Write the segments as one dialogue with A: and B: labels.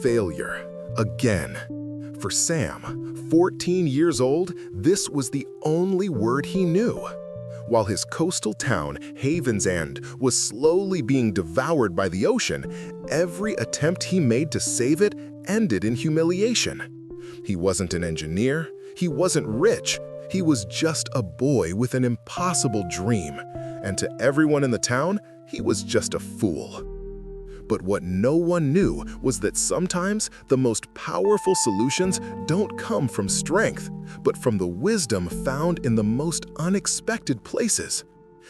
A: Failure. Again. For Sam, 14 years old, this was the only word he knew. While his coastal town, Haven's End, was slowly being devoured by the ocean, every attempt he made to save it ended in humiliation. He wasn't an engineer, he wasn't rich, he was just a boy with an impossible dream, and to everyone in the town, he was just a fool. But what no one knew was that sometimes the most powerful solutions don't come from strength, but from the wisdom found in the most unexpected places.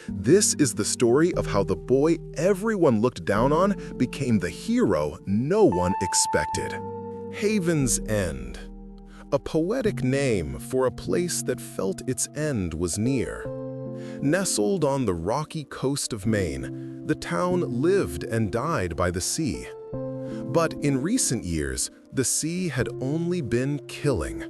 A: This is the story of how the boy everyone looked down on became the hero no one expected. Haven's End. A poetic name for a place that felt its end was near. Nestled on the rocky coast of Maine, the town lived and died by the sea. But in recent years, the sea had only been killing.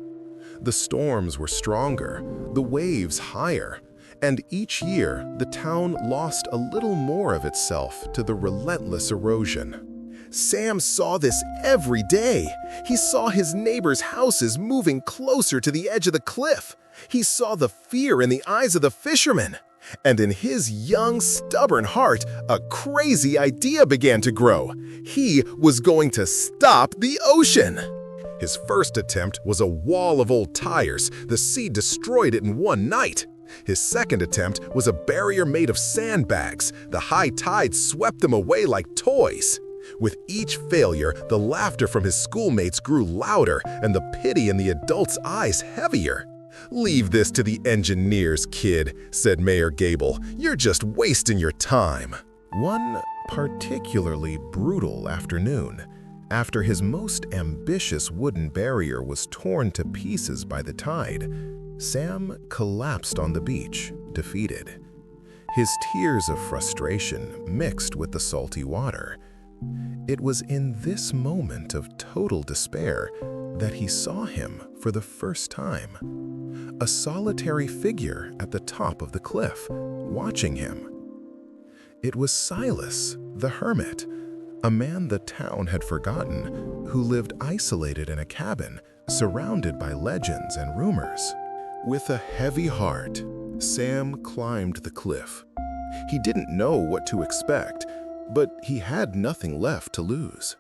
A: The storms were stronger, the waves higher, and each year the town lost a little more of itself to the relentless erosion. Sam saw this every day. He saw his neighbors' houses moving closer to the edge of the cliff. He saw the fear in the eyes of the fishermen. And in his young, stubborn heart, a crazy idea began to grow. He was going to stop the ocean. His first attempt was a wall of old tires. The sea destroyed it in one night. His second attempt was a barrier made of sandbags. The high tide swept them away like toys. With each failure, the laughter from his schoolmates grew louder and the pity in the adults' eyes heavier. "Leave this to the engineers, kid," said Mayor Gable. "You're just wasting your time." One particularly brutal afternoon, after his most ambitious wooden barrier was torn to pieces by the tide, Sam collapsed on the beach, defeated. His tears of frustration mixed with the salty water. It was in this moment of total despair that he saw him for the first time. A solitary figure at the top of the cliff, watching him. It was Silas, the hermit, a man the town had forgotten, who lived isolated in a cabin, surrounded by legends and rumors. With a heavy heart, Sam climbed the cliff. He didn't know what to expect, but he had nothing left to lose.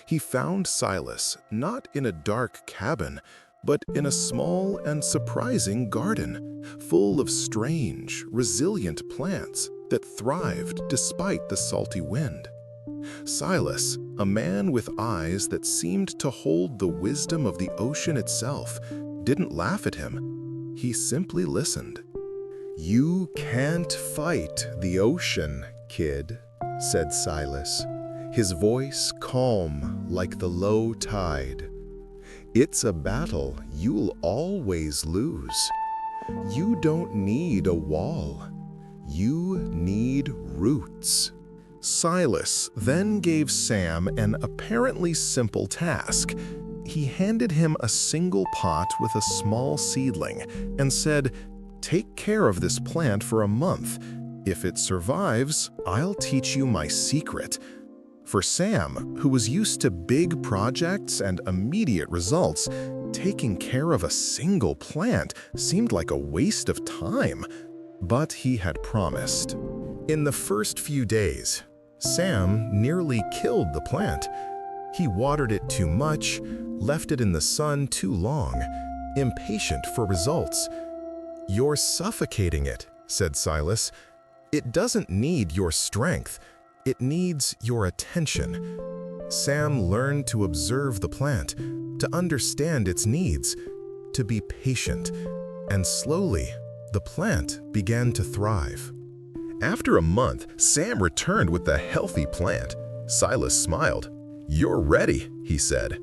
A: He found Silas not in a dark cabin, but in a small and surprising garden, full of strange, resilient plants that thrived despite the salty wind. Silas, a man with eyes that seemed to hold the wisdom of the ocean itself, didn't laugh at him. He simply listened. "You can't fight the ocean, kid," said Silas, his voice calm like the low tide. "It's a battle you'll always lose. You don't need a wall. You need roots." Silas then gave Sam an apparently simple task. He handed him a single pot with a small seedling and said, "Take care of this plant for a month. If it survives, I'll teach you my secret." For Sam, who was used to big projects and immediate results, taking care of a single plant seemed like a waste of time. But he had promised. In the first few days, Sam nearly killed the plant. He watered it too much, left it in the sun too long, impatient for results. "You're suffocating it," said Silas. "It doesn't need your strength. It needs your attention." Sam learned to observe the plant, to understand its needs, to be patient, and slowly, the plant began to thrive. After a month, Sam returned with the healthy plant. Silas smiled. "You're ready," he said.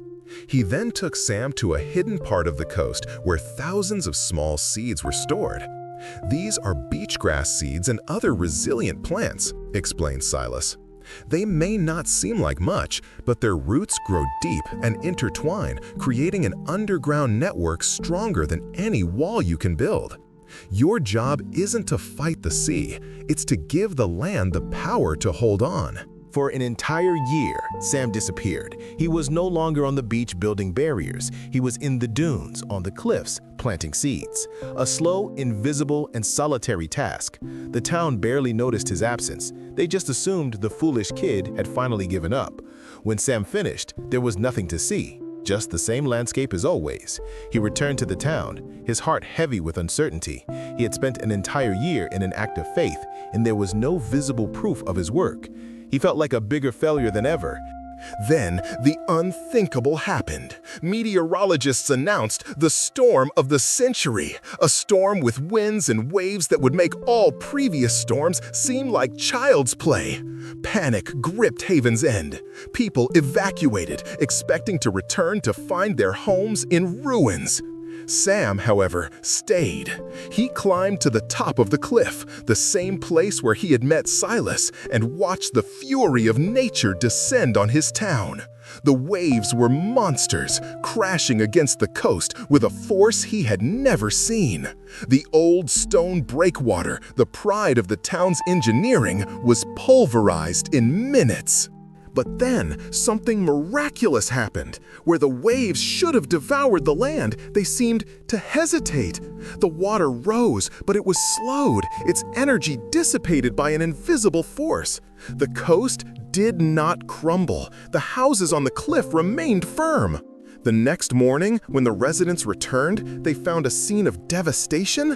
A: He then took Sam to a hidden part of the coast where thousands of small seeds were stored. "These are beachgrass seeds and other resilient plants," explained Silas. "They may not seem like much, but their roots grow deep and intertwine, creating an underground network stronger than any wall you can build. Your job isn't to fight the sea, it's to give the land the power to hold on.
B: For an entire year, Sam disappeared. He was no longer on the beach building barriers. He was in the dunes, on the cliffs, planting seeds. A slow, invisible, and solitary task. The town barely noticed his absence. They just assumed the foolish kid had finally given up. When Sam finished, there was nothing to see, just the same landscape as always. He returned to the town, his heart heavy with uncertainty. He had spent an entire year in an act of faith, and there was no visible proof of his work. He felt like a bigger failure than ever.
A: Then the unthinkable happened. Meteorologists announced the storm of the century, a storm with winds and waves that would make all previous storms seem like child's play. Panic gripped Haven's End. People evacuated, expecting to return to find their homes in ruins. Sam, however, stayed. He climbed to the top of the cliff, the same place where he had met Silas, and watched the fury of nature descend on his town. The waves were monsters, crashing against the coast with a force he had never seen. The old stone breakwater, the pride of the town's engineering, was pulverized in minutes. But then, something miraculous happened. Where the waves should have devoured the land, they seemed to hesitate. The water rose, but it was slowed, its energy dissipated by an invisible force. The coast did not crumble. The houses on the cliff remained firm. The next morning, when the residents returned, they found a scene of devastation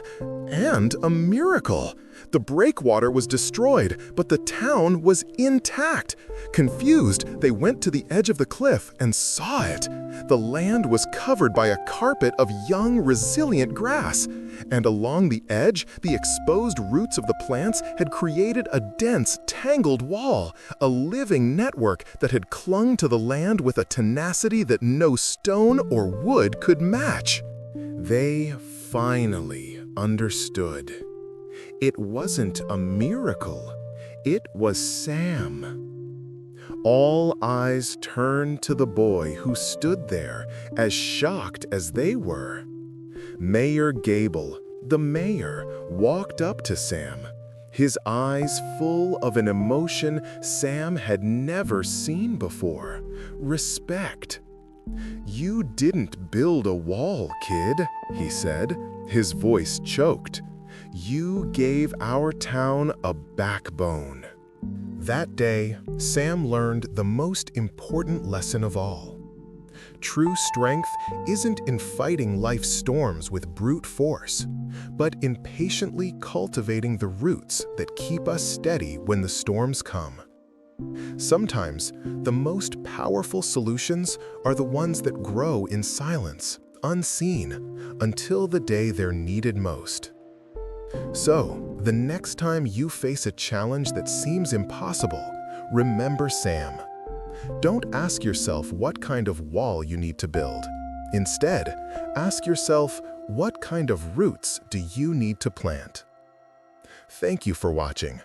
A: and a miracle. The breakwater was destroyed, but the town was intact. Confused, they went to the edge of the cliff and saw it. The land was covered by a carpet of young, resilient grass, and along the edge, the exposed roots of the plants had created a dense, tangled wall, a living network that had clung to the land with a tenacity that no stone or wood could match. They finally understood. It wasn't a miracle. It was Sam. All eyes turned to the boy who stood there, as shocked as they were. Mayor Gable, the mayor, walked up to Sam, his eyes full of an emotion Sam had never seen before: respect. "You didn't build a wall, kid," he said, his voice choked. "You gave our town a backbone." That day, Sam learned the most important lesson of all. True strength isn't in fighting life's storms with brute force, but in patiently cultivating the roots that keep us steady when the storms come. Sometimes, the most powerful solutions are the ones that grow in silence, unseen, until the day they're needed most. So, the next time you face a challenge that seems impossible, remember Sam. Don't ask yourself what kind of wall you need to build. Instead, ask yourself, what kind of roots do you need to plant? Thank you for watching.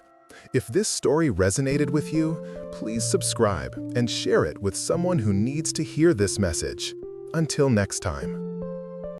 A: If this story resonated with you, please subscribe and share it with someone who needs to hear this message. Until next time.